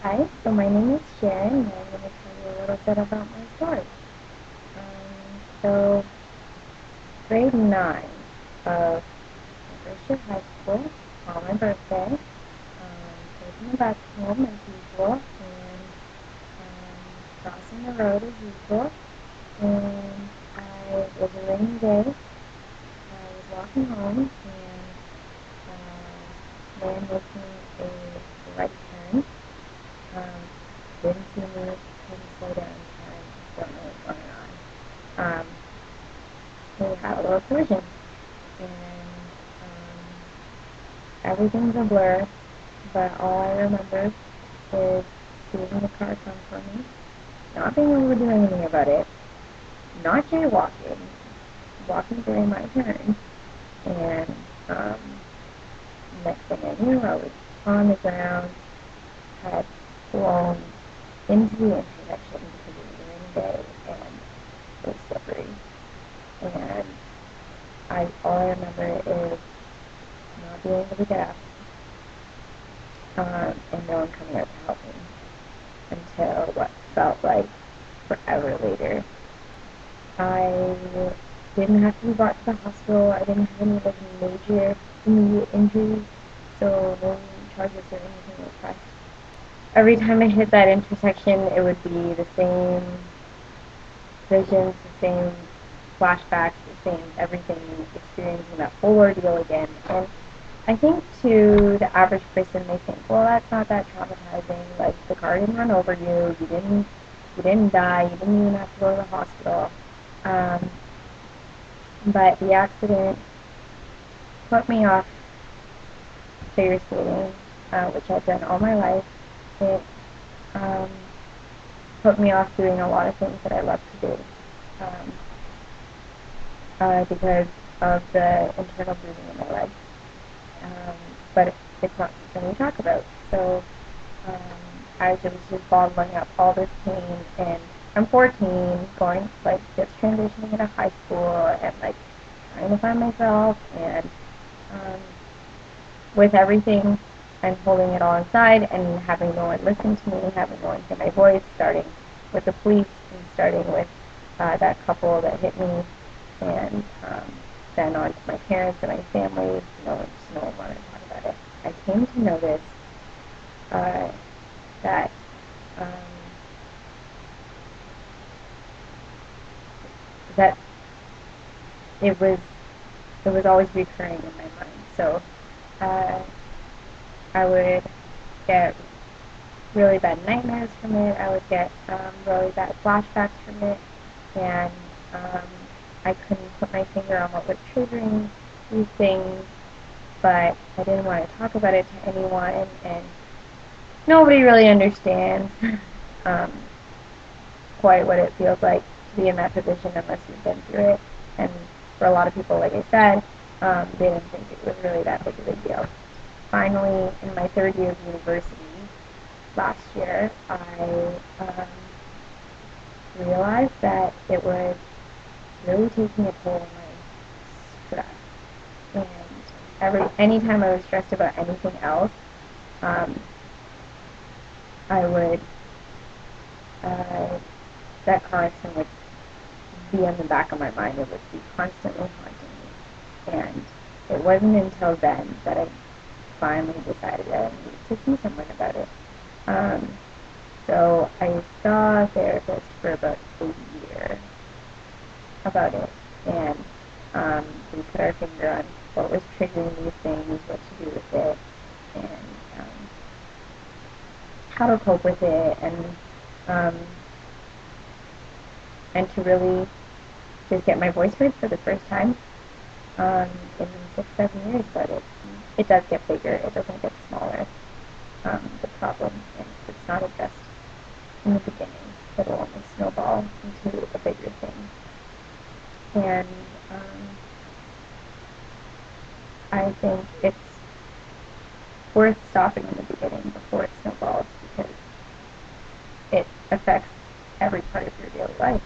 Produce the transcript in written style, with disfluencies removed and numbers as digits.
Hi, so my name is Sharon, and I'm going to tell you a little bit about my story. So, grade 9 of my first year of high school, on my birthday, taking the bus home as usual, and crossing the road as usual, and it was a rainy day. I was walking home, and man making a right turn. Didn't see me, couldn't slow down in time, don't know what's going on. We had a little collision, and everything's a blur, but all I remember is seeing the car come for me, not being able to do anything about it, not jaywalking, walking during my turn, and next thing I knew, I was on the ground, had flown into the intersection because it was a rainy day and it was slippery. And all I remember is not being able to get up, and no one coming out to help me until what felt like forever later. I didn't have to be brought to the hospital. I didn't have any major immediate injuries, so no charges or anything were pressed. Every time I hit that intersection, it would be the same visions, the same flashbacks, the same everything, experiencing that whole ordeal again. And I think to the average person, they think, well, that's not that traumatizing. Like, the car didn't run over you, you didn't die, you didn't even have to go to the hospital. But the accident put me off figure skating, which I've done all my life. It put me off doing a lot of things that I love to do because of the internal bruising in my leg. But it's not something we talk about. So I was just bottling up all this pain, and I'm 14, going just transitioning into high school, and trying to find myself, and with everything, I'm holding it all inside and having no one listen to me, having no one hear my voice, starting with the police and starting with that couple that hit me, and then on to my parents and my family. No one wanted to talk about it. I came to notice that that it was always recurring in my mind. So I would get really bad nightmares from it. I would get really bad flashbacks from it, and I couldn't put my finger on what was triggering these things, but I didn't want to talk about it to anyone, and nobody really understands quite what it feels like to be in that position unless you've been through it. And for a lot of people, like I said, they didn't think it was really that big of a deal. Finally, in my third year of university last year, I realized that it was really taking a toll on my stress. And anytime I was stressed about anything else, I would that constant would be in the back of my mind. It would be constantly haunting me. And it wasn't until then that I finally decided that I needed to see someone about it. So I saw a therapist for about a year about it, and we put our finger on what was triggering these things, what to do with it, and how to cope with it, and to really just get my voice heard for the first time in 6-7 years. But it does get bigger. It doesn't get smaller. The problem, and if it's not addressed in the beginning, it'll only snowball into a bigger thing. And I think it's worth stopping in the beginning before it snowballs, because it affects every part of your daily life.